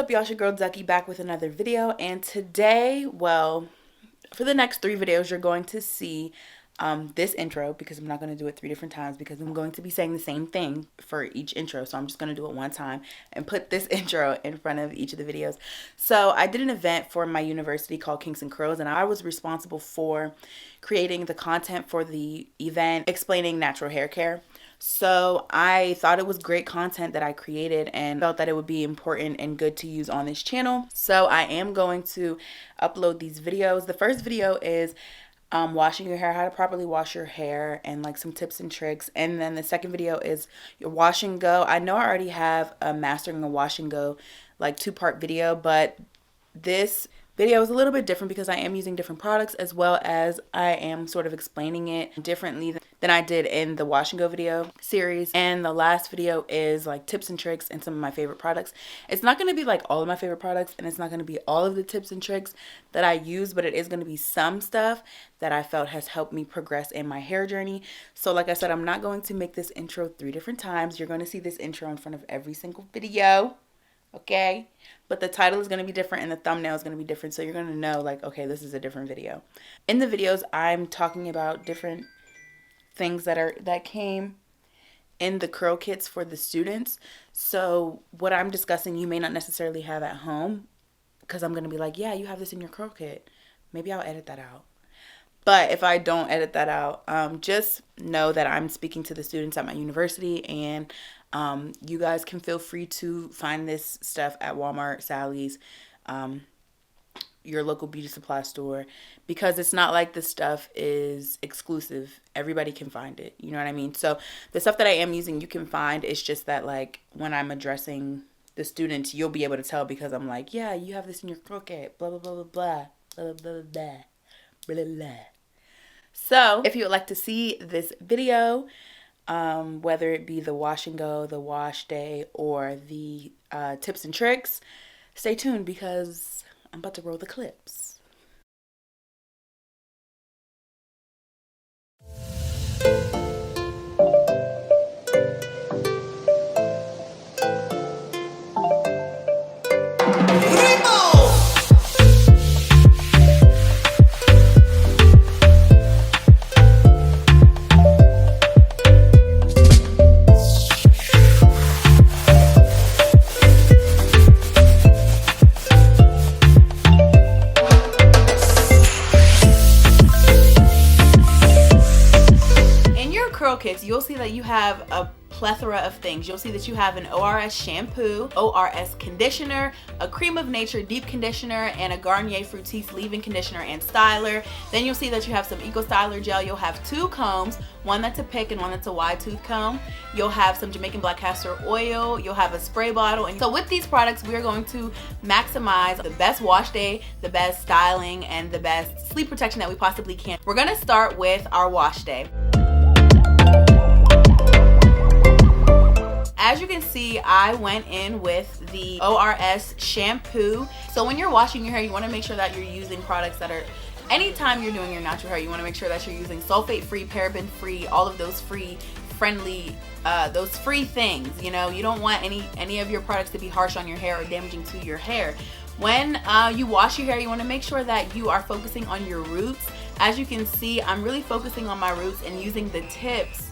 up, y'all? It's your girl Ducky back with another video, and today, well, for the next 3 videos, you're going to see this intro, because I'm not going to do it 3 different times because I'm going to be saying the same thing for each intro. So I'm just going to do it one time and put this intro in front of each of the videos. So I did an event for my university called Kinks and Curls, and I was responsible for creating the content for the event explaining natural hair care. So I thought it was great content that I created and felt that it would be important and good to use on this channel. So I am going to upload these videos. The first video is washing your hair, how to properly wash your hair, and like some tips and tricks. And then the second video is your wash and go. I know I already have a mastering a wash and go like 2-part video, but this video is a little bit different because I am using different products, as well as I am sort of explaining it differently than I did in the wash and go video series. And the last video is like tips and tricks and some of my favorite products. It's not going to be like all of my favorite products, and it's not going to be all of the tips and tricks that I use, but it is going to be some stuff that I felt has helped me progress in my hair journey. So like I said, I'm not going to make this intro 3 different times. You're going to see this intro in front of every single video. Okay, but the title is going to be different and the thumbnail is going to be different, so you're going to know like, okay, this is a different video. In the videos, I'm talking about different things that came in the curl kits for the students. So what I'm discussing you may not necessarily have at home, because I'm going to be like, yeah, you have this in your curl kit. Maybe I'll edit that out. But if I don't edit that out, just know that I'm speaking to the students at my university, and you guys can feel free to find this stuff at Walmart, Sally's, your local beauty supply store, because it's not like the stuff is exclusive. Everybody can find it. You know what I mean? So the stuff that I am using, you can find. It's just that like when I'm addressing the students, you'll be able to tell, because I'm like, yeah, you have this in your curl kit, blah, blah, blah, blah, blah, blah, blah, blah, blah, blah, blah. So if you would like to see this video, whether it be the wash and go, the wash day, or the tips and tricks, stay tuned because I'm about to roll the clips. Kits, you'll see that you have a plethora of things. You'll see that you have an ORS shampoo, ORS conditioner, a Cream of Nature deep conditioner, and a Garnier Fructis leave-in conditioner and styler. Then you'll see that you have some Eco Styler gel. You'll have 2 combs, one that's a pick and one that's a wide tooth comb. You'll have some Jamaican black castor oil. You'll have a spray bottle. And so with these products, we are going to maximize the best wash day, the best styling, and the best sleep protection that we possibly can. We're gonna start with our wash day. As you can see, I went in with the ORS shampoo. So when you're washing your hair, you want to make sure that you're using products that are, anytime you're doing your natural hair, you want to make sure that you're using sulfate-free, paraben-free, all of those friendly, those free things. You know, you don't want any of your products to be harsh on your hair or damaging to your hair. When you wash your hair, you want to make sure that you are focusing on your roots. As you can see, I'm really focusing on my roots and using the tips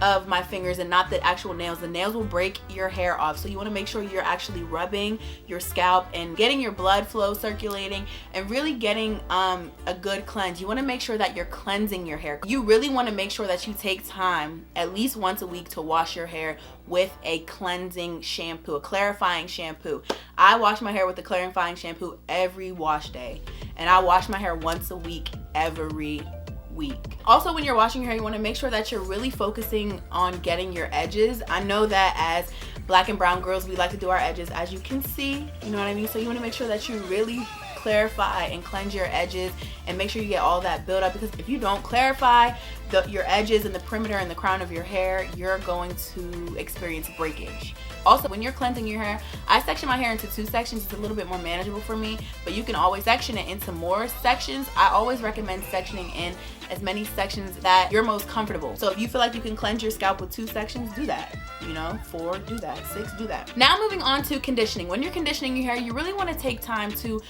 of my fingers and not the actual nails. The nails will break your hair off, so you want to make sure you're actually rubbing your scalp and getting your blood flow circulating and really getting a good cleanse. You want to make sure that you're cleansing your hair. You really want to make sure that you take time at least once a week to wash your hair with a cleansing shampoo, a clarifying shampoo. I wash my hair with the clarifying shampoo every wash day, and I wash my hair once a week every week. Also, when you're washing your hair, you want to make sure that you're really focusing on getting your edges. I know that as black and brown girls, we like to do our edges, as you can see, you know what I mean? So you want to make sure that you really clarify and cleanse your edges and make sure you get all that build up, because if you don't clarify your edges and the perimeter and the crown of your hair, you're going to experience breakage. Also, when you're cleansing your hair, I section my hair into 2 sections. It's a little bit more manageable for me, but you can always section it into more sections. I always recommend sectioning in as many sections that you're most comfortable. So if you feel like you can cleanse your scalp with 2 sections, do that. You know, 4, do that. 6, do that. Now moving on to conditioning. When you're conditioning your hair, you really want to take time to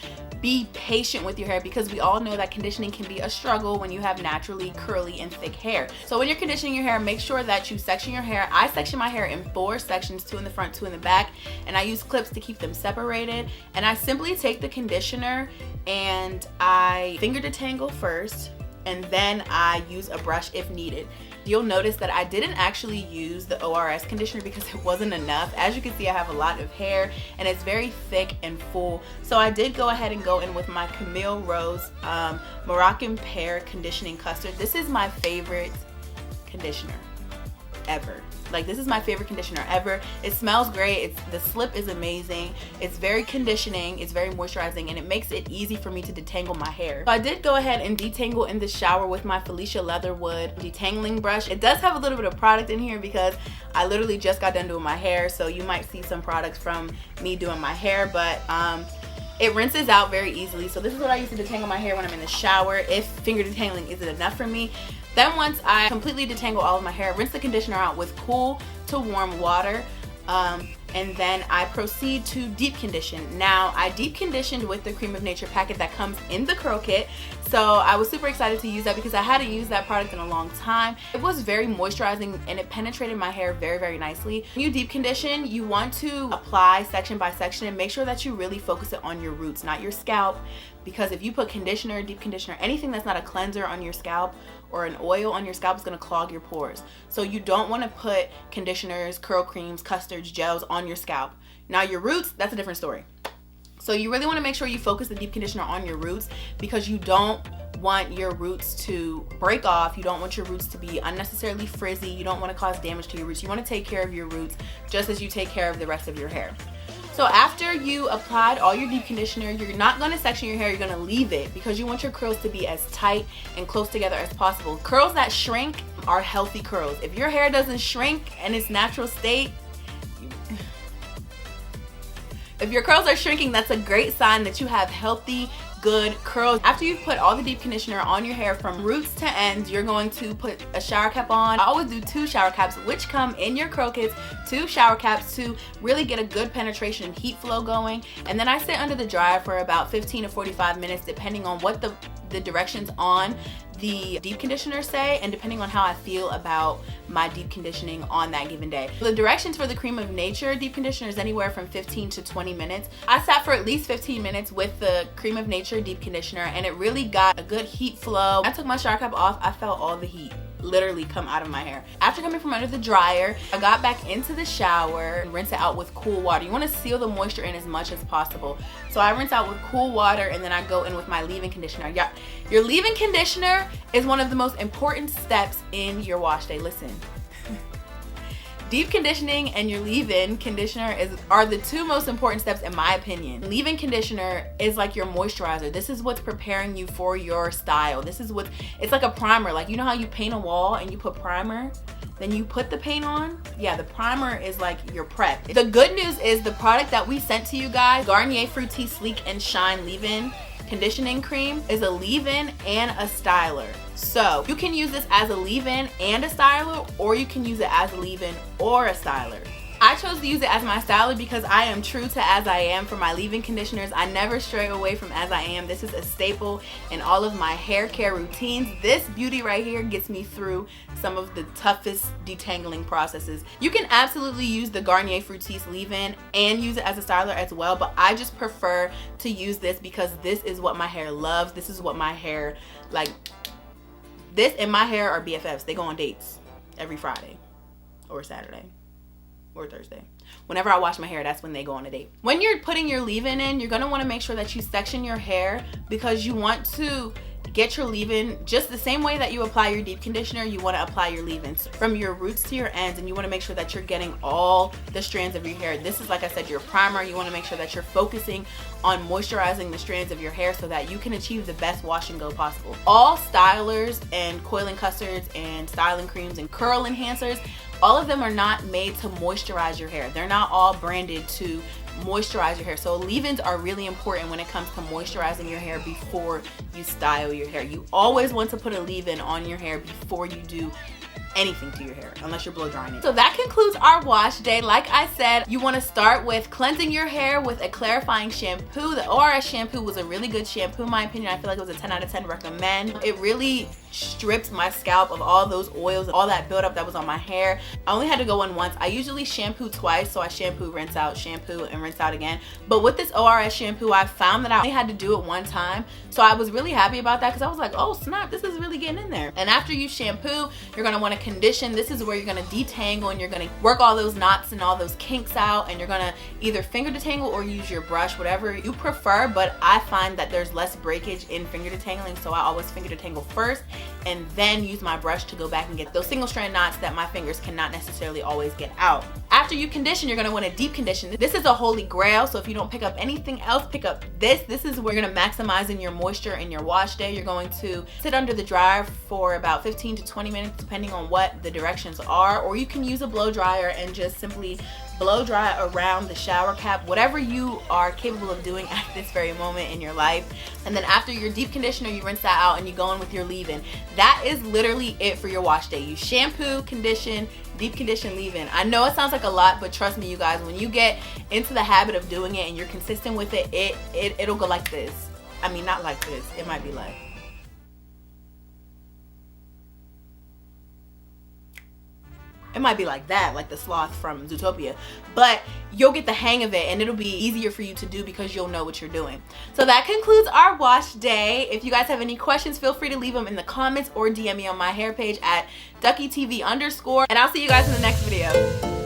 be patient with your hair, because we all know that conditioning can be a struggle when you have naturally curly and thick hair. So when you're conditioning your hair, make sure that you section your hair. I section my hair in 4 sections, 2 in the front, 2 in the back, and I use clips to keep them separated. And I simply take the conditioner and I finger detangle first, and then I use a brush if needed. You'll notice that I didn't actually use the ORS conditioner because it wasn't enough. As you can see, I have a lot of hair and it's very thick and full. So I did go ahead and go in with my Camille Rose Moroccan Pear Conditioning Custard. This is my favorite conditioner ever. Like, this is my favorite conditioner ever. It smells great. The slip is amazing. It's very conditioning. It's very moisturizing, and it makes it easy for me to detangle my hair. So I did go ahead and detangle in the shower with my Felicia Leatherwood detangling brush. It does have a little bit of product in here because I literally just got done doing my hair, so you might see some products from me doing my hair, but it rinses out very easily. So this is what I use to detangle my hair when I'm in the shower if finger detangling isn't enough for me. Then once I completely detangle all of my hair, rinse the conditioner out with cool to warm water, and then I proceed to deep condition. Now, I deep conditioned with the Cream of Nature packet that comes in the curl kit, so I was super excited to use that because I hadn't used that product in a long time. It was very moisturizing and it penetrated my hair very, very nicely. When you deep condition, you want to apply section by section and make sure that you really focus it on your roots, not your scalp, because if you put conditioner, deep conditioner, anything that's not a cleanser on your scalp or an oil on your scalp, is going to clog your pores. So you don't want to put conditioners, curl creams, custards, gels on your scalp. Now your roots, that's a different story. So you really want to make sure you focus the deep conditioner on your roots, because you don't want your roots to break off. You don't want your roots to be unnecessarily frizzy. You don't want to cause damage to your roots. You want to take care of your roots just as you take care of the rest of your hair. So after you applied all your deep conditioner, you're not going to section your hair, you're going to leave it, because you want your curls to be as tight and close together as possible. Curls that shrink are healthy curls. If your hair doesn't shrink in its natural state, if your curls are shrinking, that's a great sign that you have healthy, good curls. After you've put all the deep conditioner on your hair from roots to ends, you're going to put a shower cap on. I always do 2 shower caps, which come in your curl kits. 2 shower caps to really get a good penetration and heat flow going. And then I sit under the dryer for about 15 to 45 minutes, depending on what the directions on the deep conditioner say, and depending on how I feel about my deep conditioning on that given day. The directions for the Cream of Nature deep conditioner is anywhere from 15 to 20 minutes. I sat for at least 15 minutes with the Cream of Nature deep conditioner, and it really got a good heat flow. I took my shower cap off, I felt all the heat literally come out of my hair. After coming from under the dryer, I got back into the shower and rinse it out with cool water. You want to seal the moisture in as much as possible. So I rinse out with cool water, and then I go in with my leave-in conditioner. Yeah, your leave-in conditioner is one of the most important steps in your wash day. Listen. Deep conditioning and your leave-in conditioner are the 2 most important steps in my opinion. Leave-in conditioner is like your moisturizer. This is what's preparing you for your style. It's like a primer. Like, you know how you paint a wall and you put primer? Then you put the paint on? Yeah, the primer is like your prep. The good news is the product that we sent to you guys, Garnier Fructis Sleek and Shine Leave-In Conditioning Cream, is a leave-in and a styler. So you can use this as a leave-in and a styler, or you can use it as a leave-in or a styler. I chose to use it as my styler because I am true to As I Am for my leave-in conditioners. I never stray away from As I Am. This is a staple in all of my hair care routines. This beauty right here gets me through some of the toughest detangling processes. You can absolutely use the Garnier Fructis leave-in and use it as a styler as well, but I just prefer to use this because this is what my hair loves. This is what my hair, like, this and my hair are BFFs. They go on dates every Friday or Saturday or Thursday. Whenever I wash my hair, that's when they go on a date. When you're putting your leave-in in, you're gonna wanna make sure that you section your hair because you want to get your leave-in just the same way that you apply your deep conditioner. You want to apply your leave-ins from your roots to your ends, and you want to make sure that you're getting all the strands of your hair. This is, like I said, your primer. You want to make sure that you're focusing on moisturizing the strands of your hair so that you can achieve the best wash and go possible. All stylers and coiling custards and styling creams and curl enhancers, all of them are not made to moisturize your hair. They're not all branded to moisturize your hair. So leave-ins are really important when it comes to moisturizing your hair before you style your hair. You always want to put a leave-in on your hair before you do anything to your hair, unless you're blow drying it. So that concludes our wash day. Like I said, you want to start with cleansing your hair with a clarifying shampoo. The ORS shampoo was a really good shampoo in my opinion. I feel like it was a 10 out of 10 recommend. It really stripped my scalp of all those oils, all that buildup that was on my hair. I only had to go in once. I usually shampoo twice, so I shampoo, rinse out, shampoo, and rinse out again. But with this ORS shampoo, I found that I only had to do it one time. So I was really happy about that because I was like, oh snap, this is really getting in there. And after you shampoo, you're gonna want to condition. This is where you're gonna detangle and you're gonna work all those knots and all those kinks out, and you're gonna either finger detangle or use your brush, whatever you prefer. But I find that there's less breakage in finger detangling, so I always finger detangle first and then use my brush to go back and get those single strand knots that my fingers cannot necessarily always get out. After you condition, you're gonna want to deep condition. This is a holy grail, so if you don't pick up anything else, pick up this. This is where you're gonna maximize in your moisture in your wash day. You're going to sit under the dryer for about 15 to 20 minutes depending on what the directions are, or you can use a blow dryer and just simply blow dry around the shower cap, whatever you are capable of doing at this very moment in your life. And then after your deep conditioner, you rinse that out and you go in with your leave-in. That is literally it for your wash day. You shampoo, condition, deep condition, leave-in. I know it sounds like a lot, but trust me you guys, when you get into the habit of doing it and you're consistent with it, it'll go like this. I mean, not like this. It might be like, it might be like that, like the sloth from Zootopia, but you'll get the hang of it and it'll be easier for you to do because you'll know what you're doing. So that concludes our wash day. If you guys have any questions, feel free to leave them in the comments or DM me on my hair page at DuckyTV_, and I'll see you guys in the next video.